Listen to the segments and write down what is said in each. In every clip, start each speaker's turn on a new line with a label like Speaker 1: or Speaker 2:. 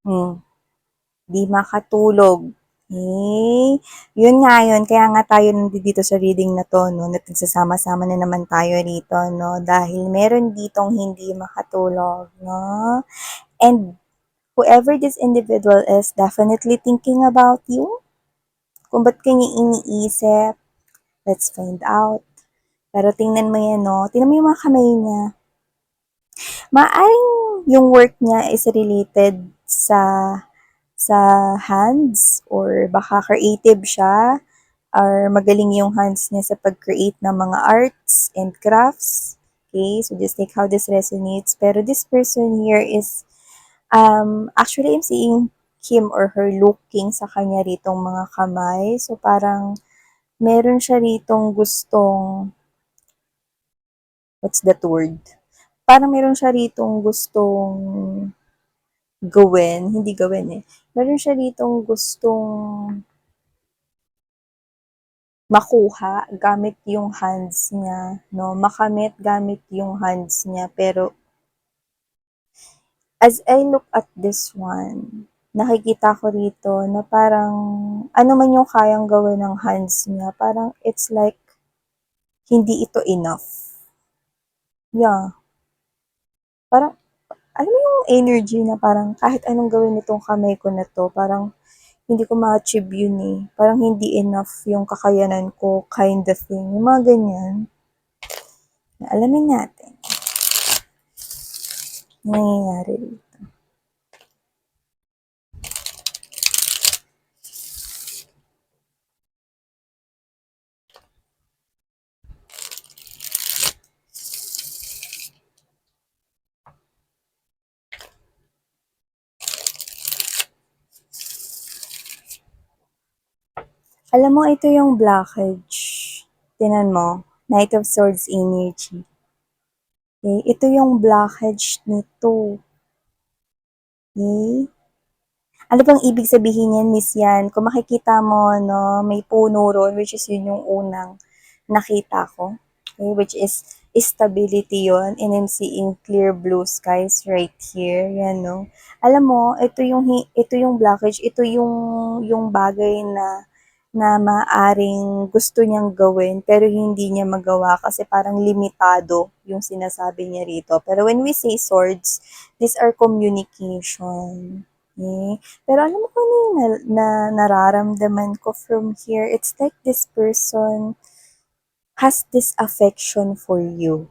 Speaker 1: Hmm, 'di makatulog. Eh, yun nga yun, kaya nga tayo nandito sa reading na 'to 'no, at nagsasama-sama na naman tayo rito 'no, dahil meron ditong hindi makatulog 'no. And whoever this individual is definitely thinking about you, kung ba't ka niya iniisip, let's find out. Pero tingnan mo yan 'no, tingnan mo yung mga kamay niya. Maaaring yung work niya is related sa hands or baka creative siya or magaling yung hands niya sa pag-create ng mga arts and crafts. Okay, so just take how this resonates. Pero this person here is, actually I'm seeing him or her looking sa kanya ritong mga kamay. So parang meron siya ritong gustong, what's that word? Parang meron siya ritong gustong gawin, hindi gawin eh. Meron siya ritong gustong makuha gamit yung hands niya, no? Makamit gamit yung hands niya. Pero as I look at this one, nakikita ko rito na parang ano man yung kayang gawin ng hands niya, parang it's like hindi ito enough. Yeah. Parang, alam mo yung energy na parang kahit anong gawin nitong kamay ko na to, parang hindi ko ma-achieve yun eh. Parang hindi enough yung kakayanan ko, kind of thing. Yung mga ganyan. Alamin natin. Nangyayari. Alam mo, ito yung blockage. Tinan mo. Knight of Swords energy. Okay? Ito yung blockage nito. Okay? Ano bang ibig sabihin niyan, Miss Yan? Kung makikita mo, no, may puno ron, which is yun yung unang nakita ko. Okay? Which is stability yon, and then seeing clear blue skies right here. Yan, no? Alam mo, ito yung blockage, ito yung bagay na maaring gusto niyang gawin pero hindi niya magawa kasi parang limitado yung sinasabi niya rito. Pero when we say swords, these are communication. Okay? Pero alam mo kung ano yung nararamdaman ko from here? It's like this person has this affection for you.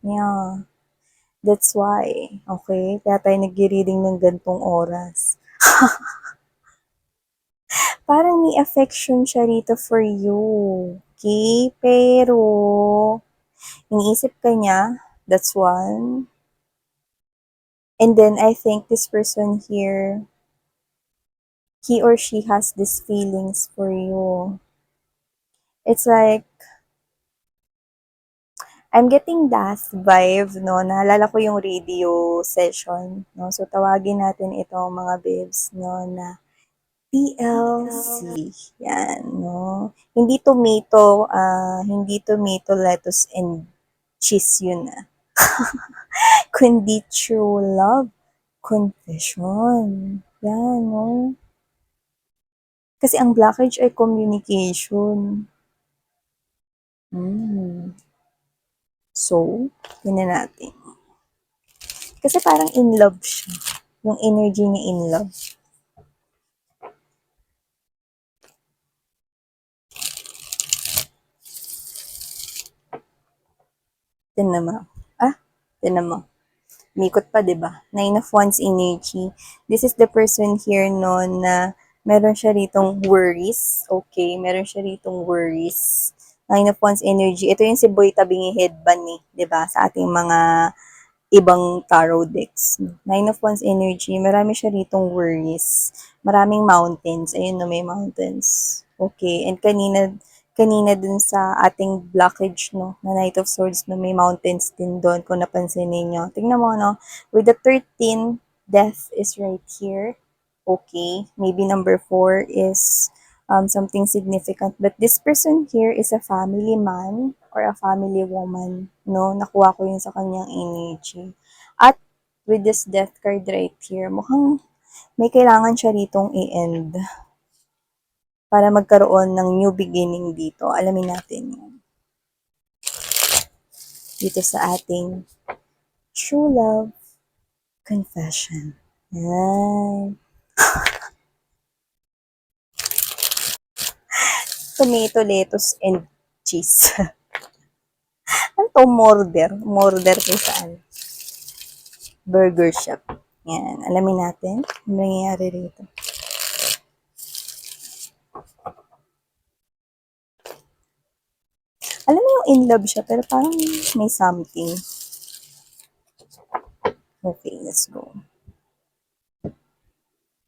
Speaker 1: Yeah. That's why. Okay? Kaya tayo nag-reading ng gantong oras. Parang may affection siya rito for you. Okay? Pero, iniisip ka niya, that's one. And then, I think this person here, he or she has these feelings for you. It's like, I'm getting that vibe, no? Naalala ko yung radio session, no? So, tawagin natin itong mga babes, no, na TLC. Yan, no? Hindi tomato, lettuce, and cheese yun na. Kundi true love confession. Yan, no? Kasi ang blockage ay communication. Mm. So, yun na natin. Kasi parang in love siya. Yung energy niya in love. Tinan mo. Tinan mo. Mikot pa, 'di ba? Nine of Wands energy. This is the person here no na meron siya ritong worries. Okay, meron siya ritong worries. Nine of Wands energy. Ito yung si Boy Tabingi headband eh, 'di ba? Sa ating mga ibang tarot decks. Nine of Wands energy, marami siya ritong worries. Maraming mountains. Ayun no, may mountains. Okay, and kanina dun sa ating blockage, no, na Knight of Swords, no, may mountains din doon, kung napansin ninyo. Tingnan mo, no, with the 13, death is right here. Okay, maybe number 4 is something significant. But this person here is a family man or a family woman, no? Nakuha ko yun sa kanyang energy. At with this death card right here, mukhang may kailangan siya ritong i-end para magkaroon ng new beginning dito. Alamin natin yan. Dito sa ating true love confession. Yan. Tomato, lettuce, and cheese. Ano to? Morder. Morder kung saan. Burger shop. Yan. Alamin natin ano nangyayari rito. Alam mo yung in love siya, pero parang may something. Okay, let's go.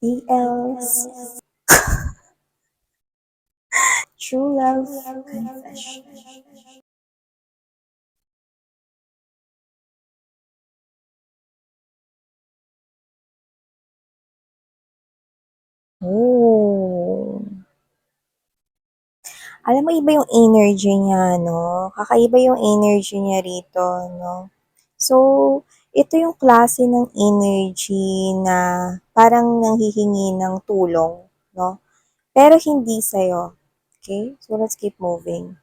Speaker 1: TLC. True love confession. Oh. Alam mo, iba yung energy niya, no? Kakaiba yung energy niya rito, no? So, ito yung klase ng energy na parang nanghihingi ng tulong, no? Pero hindi sa'yo. Okay? So, let's keep moving.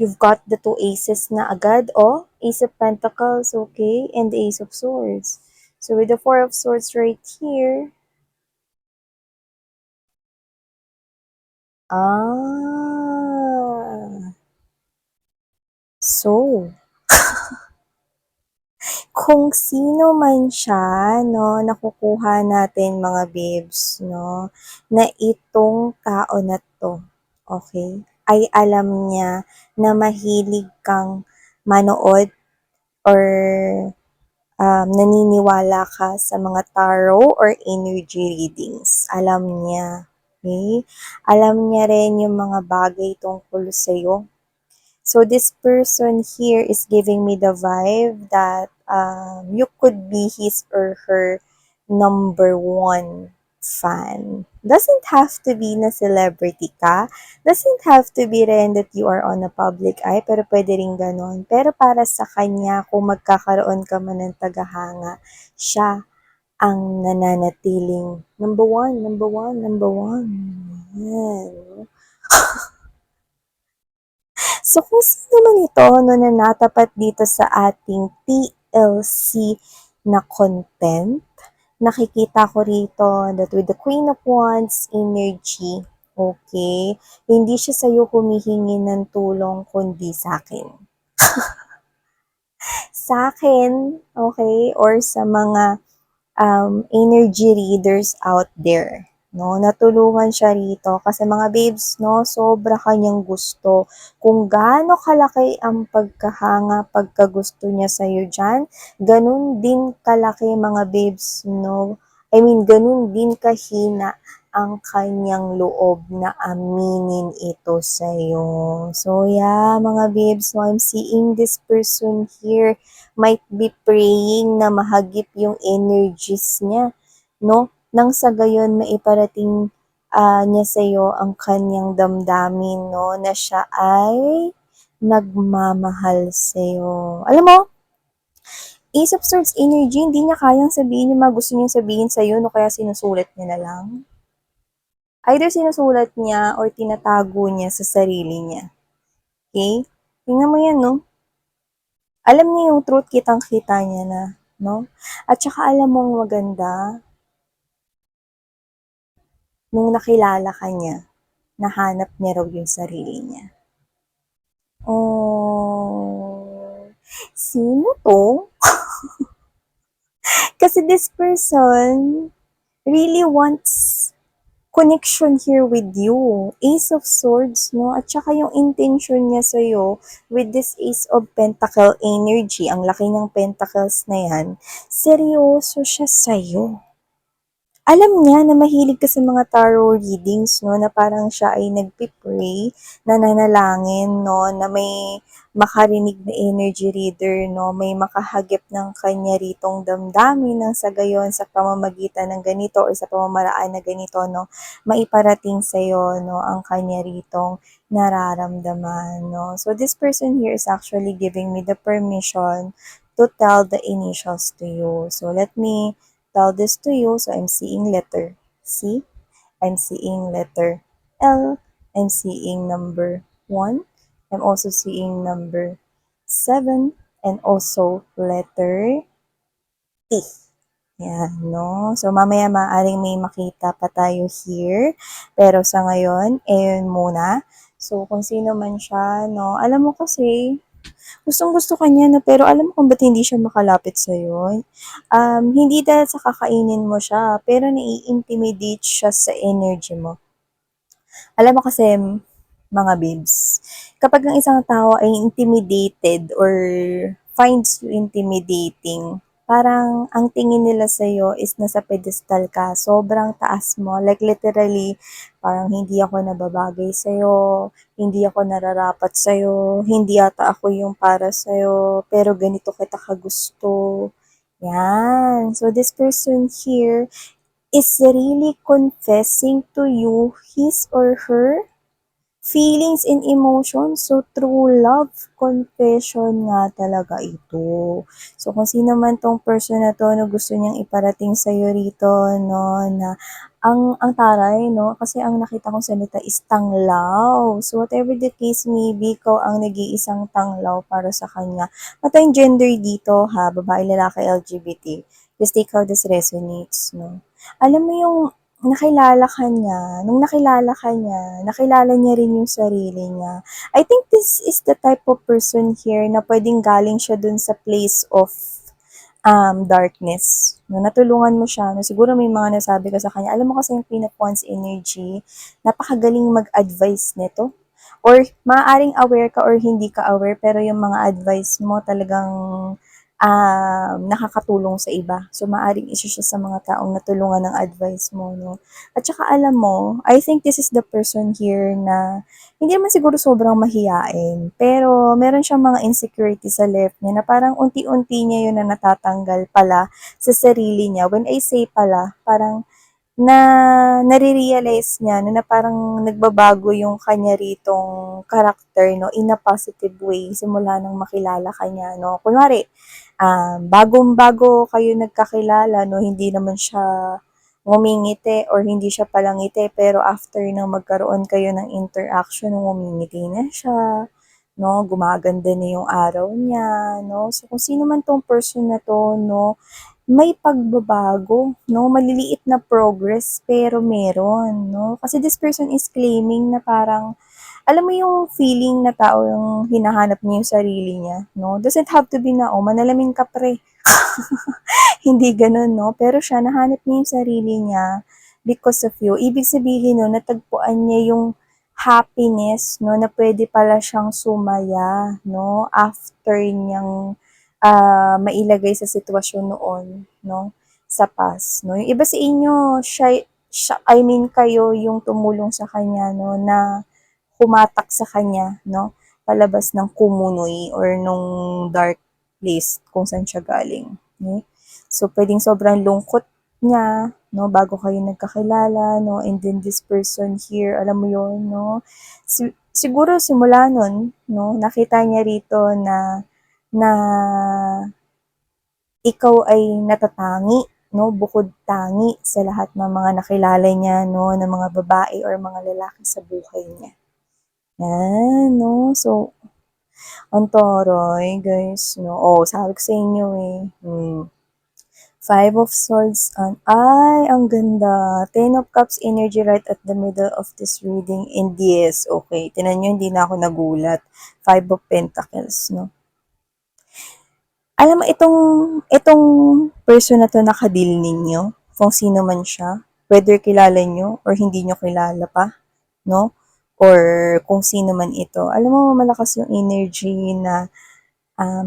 Speaker 1: You've got the two aces na agad, oh. Ace of Pentacles, okay? And the Ace of Swords. So, with the Four of Swords right here, so, kung sino man siya, no, nakukuha natin mga babes, no, na itong tao na to, okay, ay alam niya na mahilig kang manood or naniniwala ka sa mga tarot or energy readings. Alam niya. Okay? Alam niya rin yung mga bagay tungkol sa'yo. So this person here is giving me the vibe that you could be his or her number one fan. Doesn't have to be na celebrity ka. Doesn't have to be rin that you are on a public eye, pero pwede rin ganon. Pero para sa kanya, kung magkakaroon ka man ng tagahanga, siya ang nananatiling number one, number one, number one. Yan. So, kung sino man ito no, na natapat dito sa ating TLC na content, nakikita ko rito that with the Queen of Wands energy, okay, hindi siya sa'yo humihingi ng tulong kundi sa akin. Sa akin, okay, or sa mga energy readers out there. No, natulungan siya rito kasi mga babes, no, sobra kanyang gusto. Kung gaano kalaki ang pagkahanga, pagkagusto niya sa iyo diyan, ganun din kalaki mga babes, no. I mean, ganun din kahina ang kanyang loob na aminin ito sa iyo. So yeah, mga babes, so I'm seeing this person here might be praying na mahagip yung energies niya, no? Nang sa gayon maiparating niya sa iyo ang kanyang damdamin, no? Na siya ay nagmamahal sa iyo. Alam mo, Ace of Swords energy, hindi niya kayang sabihin yung mga gusto niyang sabihin sa iyo, no? Kaya sinusulat niya na lang. Either sinusulat niya or tinatago niya sa sarili niya. Okay? Tingnan mo yan, no? Alam niya yung truth, kitang-kita niya na, no? At saka alam mong maganda, nung nakilala ka niya, nahanap niya raw yung sarili niya. Oh, sino to? Kasi this person really wants connection here with you. Ace of Swords, no? At saka yung intention niya sa'yo with this Ace of Pentacle energy, ang laki ng pentacles na yan, seryoso siya sa'yo. Alam niya na mahilig ka sa mga tarot readings, no, na parang siya ay nagpi-pray, nananalangin, no, na may makarinig na energy reader, no, may makahagip ng kanya ritong damdamin ng sa gayon sa pamamagitan ng ganito or sa pamamaraan na ganito, no, maiparating sa'yo, no, ang kanya ritong nararamdaman, no. So, this person here is actually giving me the permission to tell the initials to you. So, let me tell this to you. So I'm seeing letter C, I'm seeing letter L, I'm seeing number 1, I'm also seeing number 7, and also letter T. Yan, no? So, mamaya maaaring may makita pa tayo here. Pero sa ngayon, ayun muna. So, kung sino man siya, no? Alam mo kasi, gustong-gusto ka niya 'no, pero alam mo kung ba't hindi siya makalapit sa'yo? Hindi dahil sa kakainin mo siya, pero nai-intimidate siya sa energy mo. Alam mo kasi, mga babes, kapag ang isang tao ay intimidated or finds you intimidating, parang ang tingin nila sa'yo is nasa pedestal ka, sobrang taas mo, like literally, parang hindi ako nababagay sa'yo, hindi ako nararapat sa'yo, hindi ata ako yung para sa'yo, pero ganito kita kagusto. Yan. So, this person here is really confessing to you his or her feelings and emotions. So, true love confession nga talaga ito. So, kung sino man tong person na to na gusto niyang iparating sa'yo rito, no, na ang taray, no, kasi ang nakita kong salita is tanglaw. So, whatever the case may be, ikaw ang nag-iisang tanglaw para sa kanya. Matayong gender dito, ha, babae, lalaki, LGBT. Just take how this resonates, no. Alam mo yung nung nakilala ka niya, nakilala niya rin yung sarili niya. I think this is the type of person here na pwedeng galing siya dun sa place of darkness. No, natulungan mo siya, no, siguro may mga nasabi ka sa kanya. Alam mo kasi yung Queen of Wands energy, napakagaling mag-advise nito. Or maaaring aware ka or hindi ka aware, pero yung mga advice mo talagang nakakatulong sa iba. So, maaaring isa siya sa mga taong natulungan ng advice mo, no? At saka alam mo, I think this is the person here na hindi naman siguro sobrang mahiyain, pero meron siyang mga insecurity sa left niya na parang unti-unti niya yun na natatanggal pala sa sarili niya. When I say pala, parang na nare-realize niya na parang nagbabago yung kanya ritong character, no, in a positive way simula nang makilala ka niya, no. Kunwari, bagong-bago kayo nagkakilala, no, hindi naman siya ngumingiti or hindi siya palangiti, pero after nang magkaroon kayo ng interaction, ngumingiti na siya, no, gumaganda na yung araw niya, no. So, kung sino man tong person na to, no, may pagbabago, no? Maliliit na progress, pero meron, no? Kasi this person is claiming na parang, alam mo yung feeling na tao yung hinahanap niya yung sarili niya, no? Doesn't have to be na, oh, manalamin ka pre. Hindi ganun, no? Pero siya, nahanap niya yung sarili niya because of you. Ibig sabihin, no, natagpuan niya yung happiness, no, na pwede pala siyang sumaya, no, after niyang mailagay sa sitwasyon noon, no, sa past, no. Yung iba sa inyo, I mean, kayo yung tumulong sa kanya, no, na humatak sa kanya, no, palabas ng kumunoy or nung dark place kung saan siya galing. Okay? So, pwedeng sobrang lungkot niya, no, bago kayo nagkakilala, no, and then this person here, alam mo yun, no, siguro simula nun, no, nakita niya rito na ikaw ay natatangi, no, bukod tangi sa lahat ng mga nakilala niya, no, ng mga babae or mga lalaki sa buhay niya. Yan, no, so, ang toroy, guys, no, sabi ko sa inyo eh, 5 of Swords, ang ganda. 10 of Cups energy right at the middle of this reading. And yes, okay. Tinan nyo, hindi na ako nagulat. 5 of Pentacles, no? Alam mo, itong person na to nakadil ninyo, kung sino man siya, whether kilala nyo or hindi nyo kilala pa, no? Or kung sino man ito. Alam mo, malakas yung energy na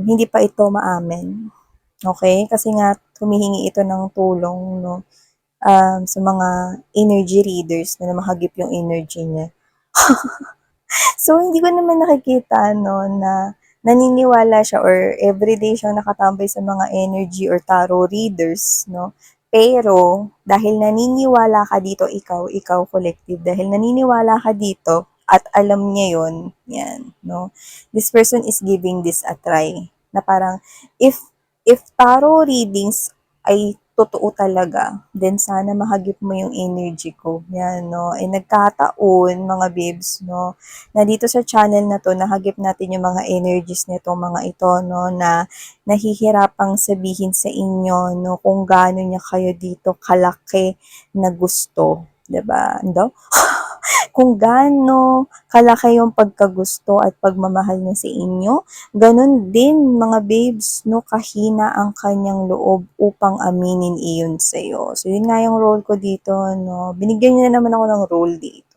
Speaker 1: hindi pa ito maamin. Okay? Kasi nga, humihingi ito ng tulong, no? sa mga energy readers na mahagip yung energy niya. So, hindi ko naman nakikita, no, na naniniwala siya or everyday siyang nakatambay sa mga energy or tarot readers, no. Pero, dahil naniniwala ka dito, ikaw collective, dahil naniniwala ka dito, at alam niya yon yan, no. This person is giving this a try. Na parang, if, if tarot readings ay totoo talaga, then sana mahagip mo yung energy ko. Yan, no. Ay nagkataon, mga babes, no, na dito sa channel na to, nahagip natin yung mga energies nitong mga ito, no, na nahihirapang sabihin sa inyo, no, kung gaano niya kayo dito kalaki na gusto. 'Di ba? No? Kung gaano kalaki yung pagkagusto at pagmamahal niya sa inyo, ganun din mga babes, no, kahina ang kanyang loob upang aminin iyon sa'yo. So, yun nga yung role ko dito, no. Binigyan niya na naman ako ng role dito.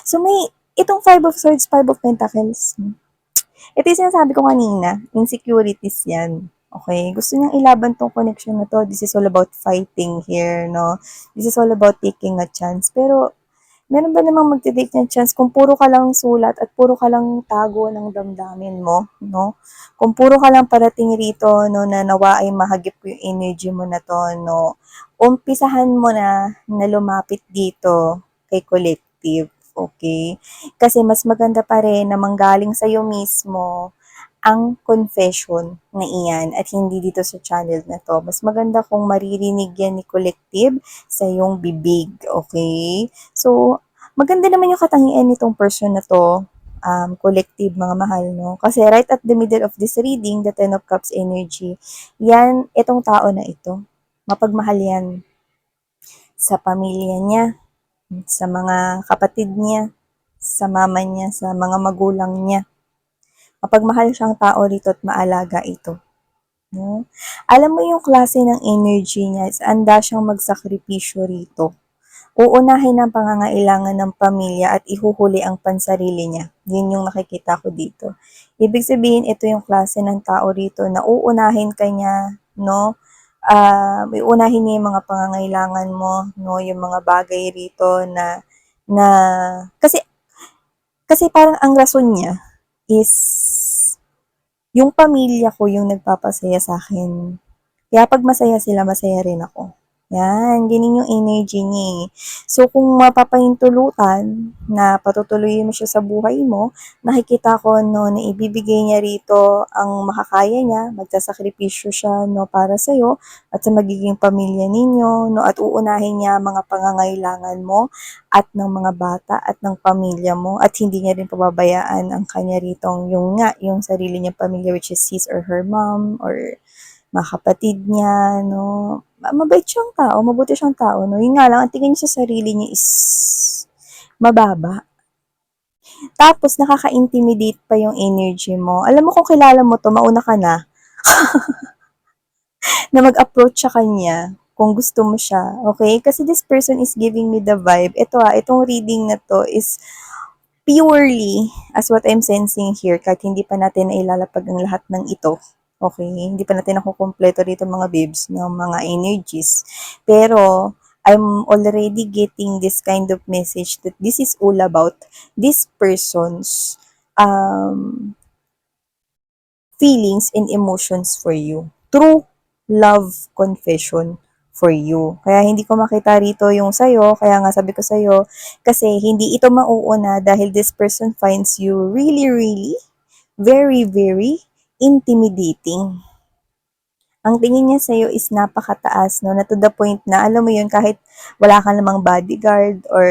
Speaker 1: So, may itong Five of Swords, Five of Pentacles. Ito yung sinasabi ko kanina, insecurities yan. Okay? Gusto niyang ilaban tong connection na to. This is all about fighting here, no? This is all about taking a chance. Pero, meron ba namang magte-take ng chance kung puro ka lang sulat at puro ka lang tago ng damdamin mo, no? Kung puro ka lang parating rito, no, na nawa ay mahagip yung energy mo na to, no? Umpisahan mo na lumapit dito kay collective, okay? Kasi mas maganda pa rin na manggaling sa'yo mismo ang confession na iyan at hindi dito sa channel na to. Mas maganda kung maririnig yan ni collective sa iyong bibig, okay? So, maganda naman yung katangian nitong person na to, collective, mga mahal, no? Kasi right at the middle of this reading, the Ten of Cups energy, yan, itong tao na ito. Mapagmahal yan sa pamilya niya, sa mga kapatid niya, sa mama niya, sa mga magulang niya. Mapagmahal siyang tao rito at maalaga ito. No? Alam mo yung klase ng energy niya, is anda siyang magsakripisyo rito. Uunahin ang pangangailangan ng pamilya at ihuhuli ang pansarili niya. Yun yung nakikita ko dito. Ibig sabihin, ito yung klase ng tao rito na uunahin ka niya, no? Uunahin niya yung mga pangangailangan mo, no? Yung mga bagay rito na kasi parang ang rason niya is yung pamilya ko yung nagpapasaya sa akin. Kaya pag masaya sila, masaya rin ako. Yan, ganyan yung energy niya eh. So, kung mapapahintulutan na patutuloyin mo siya sa buhay mo, nakikita ko no, na ibibigay niya rito ang makakaya niya, magsasakripisyo siya no, para sa'yo at sa magiging pamilya ninyo, no, at uunahin niya mga pangangailangan mo at ng mga bata at ng pamilya mo at hindi niya rin pababayaan ang kanya ritong yung sarili niyang pamilya which is his or her mom or mga kapatid niya, no. Mabait siyang tao, mabuti siyang tao, no. Yun nga lang, ang tingin niya sa sarili niya is mababa. Tapos, nakaka-intimidate pa yung energy mo. Alam mo kung kilala mo to, mauna ka na, na mag-approach sa kanya kung gusto mo siya, okay? Kasi this person is giving me the vibe. Itong reading na to is purely, as what I'm sensing here, kahit hindi pa natin nailalapag ang lahat ng ito, okay? Hindi pa natin nakukumpleto dito mga babes ng mga energies. Pero, I'm already getting this kind of message that this is all about this person's feelings and emotions for you. True love confession for you. Kaya hindi ko makita rito yung sa'yo, kaya nga sabi ko sa'yo, kasi hindi ito mauuna dahil this person finds you really, really, very, very intimidating. Ang tingin niya sa'yo is napakataas, no, na to the point na, alam mo yun, kahit wala ka namang bodyguard or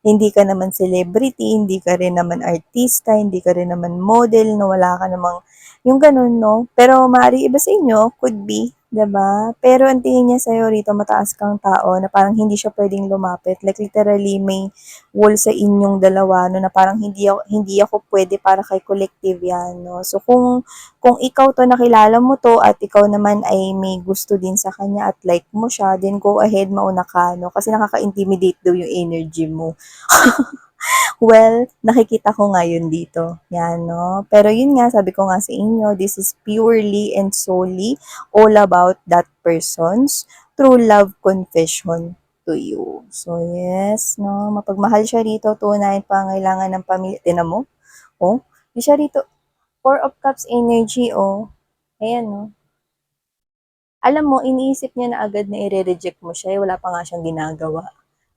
Speaker 1: hindi ka naman celebrity, hindi ka rin naman artista, hindi ka rin naman model, no, wala ka namang, yung ganun, no. Pero maaari iba sa inyo, could be, 'di ba? Pero ang tingin niya sa'yo rito, mataas kang tao na parang hindi siya pwedeng lumapit. Like literally, may wall sa inyong dalawa, no, na parang hindi ako pwede para kay collective yan, no. So, kung ikaw to nakilala mo to at ikaw naman ay may gusto din sa kanya at like mo siya, then go ahead, mauna ka, no? Kasi nakaka-intimidate daw yung energy mo. Well, nakikita ko ngayon dito. Yan, no? Pero yun nga, sabi ko nga sa inyo, this is purely and solely all about that person's true love confession to you. So, yes, no, mapagmahal siya rito, tunay pangailangan ng pamilya. Tinan mo, oh, di siya rito, Four of Cups energy, oh. Ayan, no. Alam mo, iniisip niya na agad na i-reject mo siya, wala pa nga siyang ginagawa.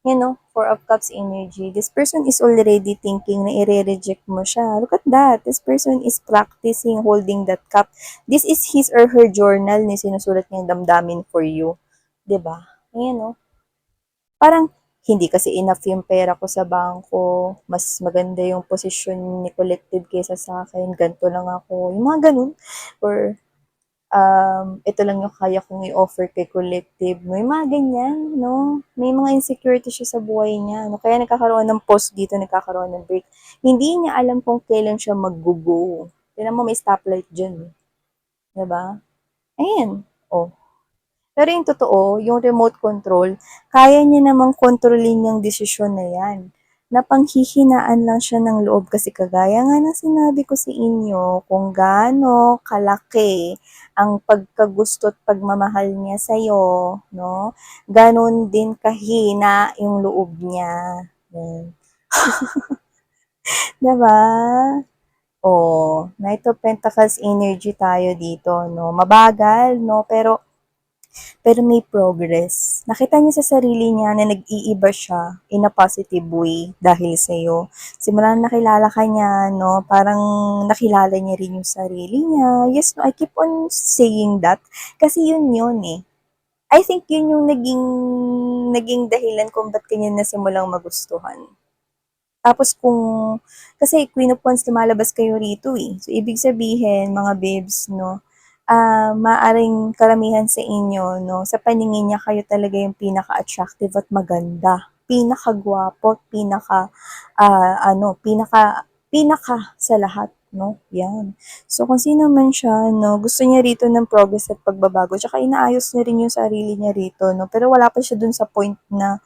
Speaker 1: You know, Four of Cups energy. This person is already thinking na i-reject mo siya. Look at that. This person is practicing holding that cup. This is his or her journal ni sinusulat niyang damdamin for you. 'Di ba? Ayan, no. Parang, hindi kasi enough yung pera ko sa bangko, mas maganda yung posisyon ni Collective kaysa sa akin, ganito lang ako, yung mga ganun. Or, ito lang yung kaya kong i-offer kay Collective, may mga ganyan, no? May mga insecurity siya sa buhay niya, no? Kaya nagkakaroon ng pause dito, nagkakaroon ng break. Hindi niya alam kung kailan siya mag-go. Tignan mo, may stoplight dyan, eh. Diba? Ayan. Oh, pero yung totoo, yung remote control, kaya niya namang kontrolin yung desisyon na yan. Napanghihinaan lang siya ng loob kasi kagaya nga ng sinabi ko sa inyo, kung gaano kalaki ang pagkagusto at pagmamahal niya sa'yo, no? Ganon din kahina yung loob niya. Yan. Diba? Oh, Knight of Pentacles energy tayo dito, no? Mabagal, no? Pero may progress. Nakita niya sa sarili niya na nag-iiba siya in a positive way dahil sa iyo. Simula na nakilala ka niya, no, parang nakilala niya rin yung sarili niya. Yes, no, I keep on saying that kasi yun eh. I think yun yung naging dahilan kung ba't kanya nasimulang magustuhan. Tapos kasi Queen of Wands lumalabas kayo rito eh. So, ibig sabihin, mga babes, no, maaring karamihan sa inyo, no, sa paningin niya kayo talaga yung pinaka-attractive at maganda. Pinaka-gwapo, pinaka sa lahat, no? Yan. So, kung sino man siya, no, gusto niya rito ng progress at pagbabago. Tsaka inaayos niya rin yung sarili niya rito, no? Pero wala pa siya dun sa point na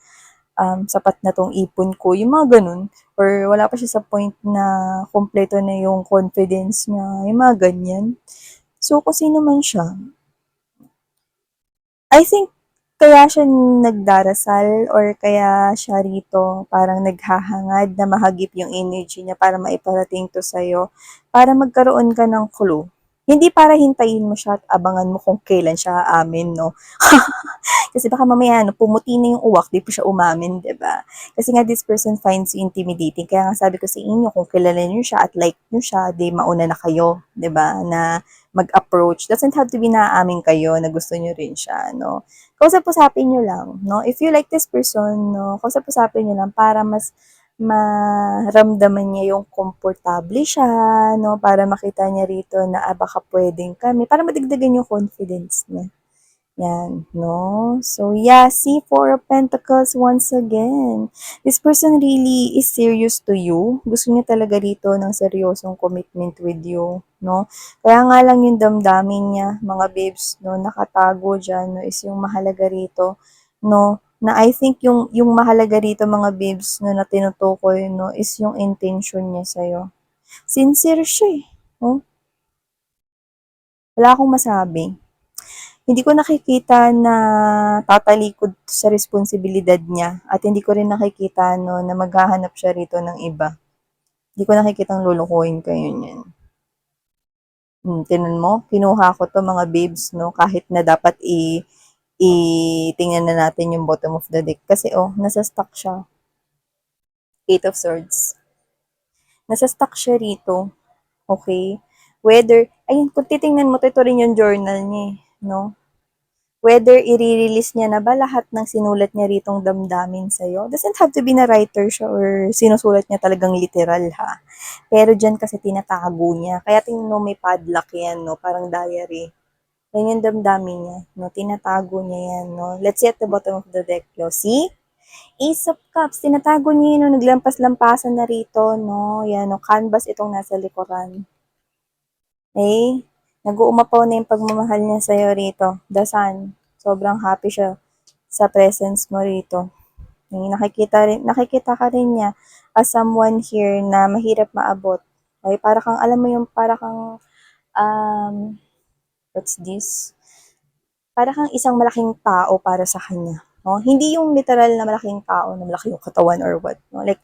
Speaker 1: sapat na tong ipon ko, yung mga ganun. Or wala pa siya sa point na kompleto na yung confidence niya, yung mga ganyan. So, kung sino man siya, I think kaya siya nagdarasal or kaya siya rito parang naghahangad na mahagip yung energy niya para maiparating to sa'yo, para magkaroon ka ng clue. Hindi para hintayin mo siya at abangan mo kung kailan siya aamin, no? Kasi baka mamaya, no, pumuti na yung uwak, di pa siya umamin, di ba? Kasi nga, this person finds you intimidating. Kaya nga sabi ko sa inyo, kung kilala niyo siya at like niyo siya, di mauna na kayo, di ba? Na mag-approach. Doesn't have to be naaamin kayo na gusto niyo rin siya, no? Kausap-usapin niyo lang, no? If you like this person, no, kausap-usapin niyo lang para mas maramdaman niya yung komportable siya, no? Para makita niya rito na baka pwedeng kami, para madagdagan yung confidence niya. Yan, no? So, yeah, see, Four of Pentacles once again. This person really is serious to you. Gusto niya talaga rito ng seryosong commitment with you, no? Kaya nga lang yung damdamin niya, mga babes, no, nakatago dyan, no, is yung mahalaga rito, no? Na I think yung mahalaga rito, mga babes, no, na tinutukoy, no, is yung intention niya sa'yo. Sincere siya eh, no? Wala akong masabi. Hindi ko nakikita na tatalikod sa responsibilidad niya at hindi ko rin nakikita no, na maghahanap siya rito ng iba. Hindi ko nakikita lulukuhin kayo niyan. Tinan mo, kinuha ko to mga babes, no, kahit na dapat tingnan na natin yung bottom of the deck. Kasi nasa stock siya. Eight of Swords. Nasa stock siya rito. Okay? Whether, ayun, kung titingnan mo, ito rin yung journal niya, no? Whether i-release niya na ba lahat ng sinulat niya ritong damdamin sa'yo. Doesn't have to be na writer siya or sinusulat niya talagang literal ha. Pero dyan kasi tinatago niya. Kaya tingnan mo may padlock yan, no? Parang diary. Yan yung damdamin niya, no? Tinatago niya yan, no? Let's see at the bottom of the deck, yo. See? Ace of Cups, tinatago niya yun, no? Naglampas-lampasan na rito, no? Yan, no? Canvas itong nasa likuran. Okay? Nag-uumapaw na yung pagmamahal niya sa'yo rito. The Sun. Sobrang happy siya sa presence mo rito. Nakikita ka rin niya as someone here na mahirap maabot. Okay? Para kang, alam mo yung, what's this? para kang isang malaking tao para sa kanya. No? Hindi yung literal na malaking tao, na malaki yung katawan or what. No? Like,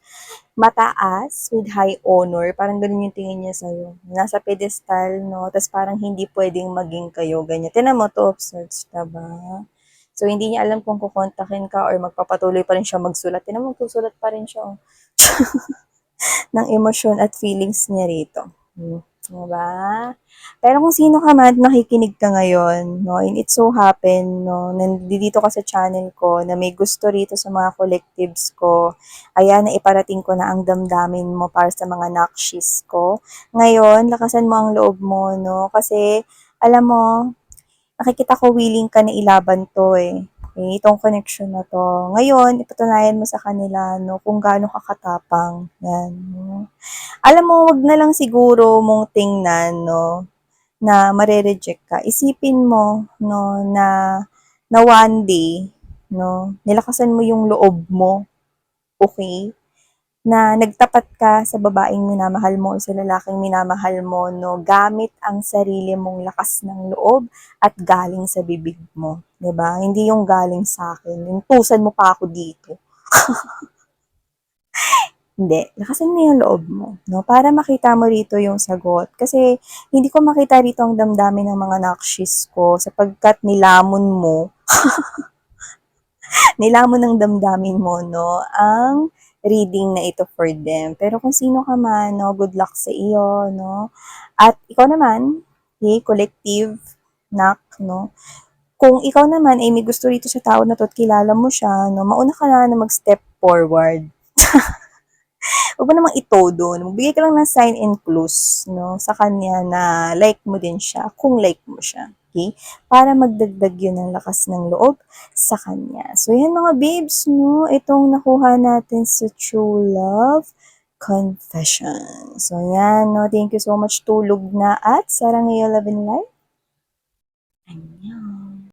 Speaker 1: mataas with high honor, parang ganun yung tingin niya sa'yo. Nasa pedestal, no? Tapos parang hindi pwedeng maging kayo, ganyan. Tinan mo to, search, diba? So, hindi niya alam kung kukontakin ka or magpapatuloy pa rin siya magsulat. Tinan mo, magsusulat pa rin siya. Oh. Ng emosyon at feelings niya rito. Diba? Pero kung sino ka man, nakikinig ka ngayon, no, and it so happen, no, nandito ka sa channel ko, na may gusto rito sa mga collectives ko, ayan, na iparating ko na ang damdamin mo para sa mga nakshis ko. Ngayon, lakasan mo ang loob mo, no, kasi, alam mo, nakikita ko willing ka na ilaban to eh. Okay, itong connection na to. Ngayon, ipatunayan mo sa kanila, no, kung gaano ka katapang. Yan, no. Alam mo, wag na lang siguro mong tingnan, no, na mare-reject ka. Isipin mo, no, na one day, no, nilakasan mo yung loob mo, okay? Na nagtapat ka sa babaeng minamahal mo o sa lalaking minamahal mo, no, gamit ang sarili mong lakas ng loob at galing sa bibig mo. 'Di ba? Hindi yung galing sa akin. Yung tusan mo pa ako dito. Hindi, lakasan mo yung loob mo, no? Para makita mo rito yung sagot. Kasi hindi ko makita rito ang damdamin ng mga nakshis ko sapagkat nilamon mo, nilamon ng damdamin mo, no, ang reading na ito for them. Pero kung sino ka man, no, good luck sa iyo, no? At ikaw naman, okay, collective, nak, no? Kung ikaw naman ay may gusto rito sa tao na to at kilala mo siya, no, mauna ka na mag-step forward. Huwag mo namang itodo. Magbigay ka lang ng sign and clues, no, sa kanya na like mo din siya, kung like mo siya. Okay? Para magdagdag yun ng lakas ng loob sa kanya. So, yan mga babes, no, itong nakuha natin sa True Love Confession. So, yan, no, thank you so much. Tulog na at sarang iyo love and life. Annyeong.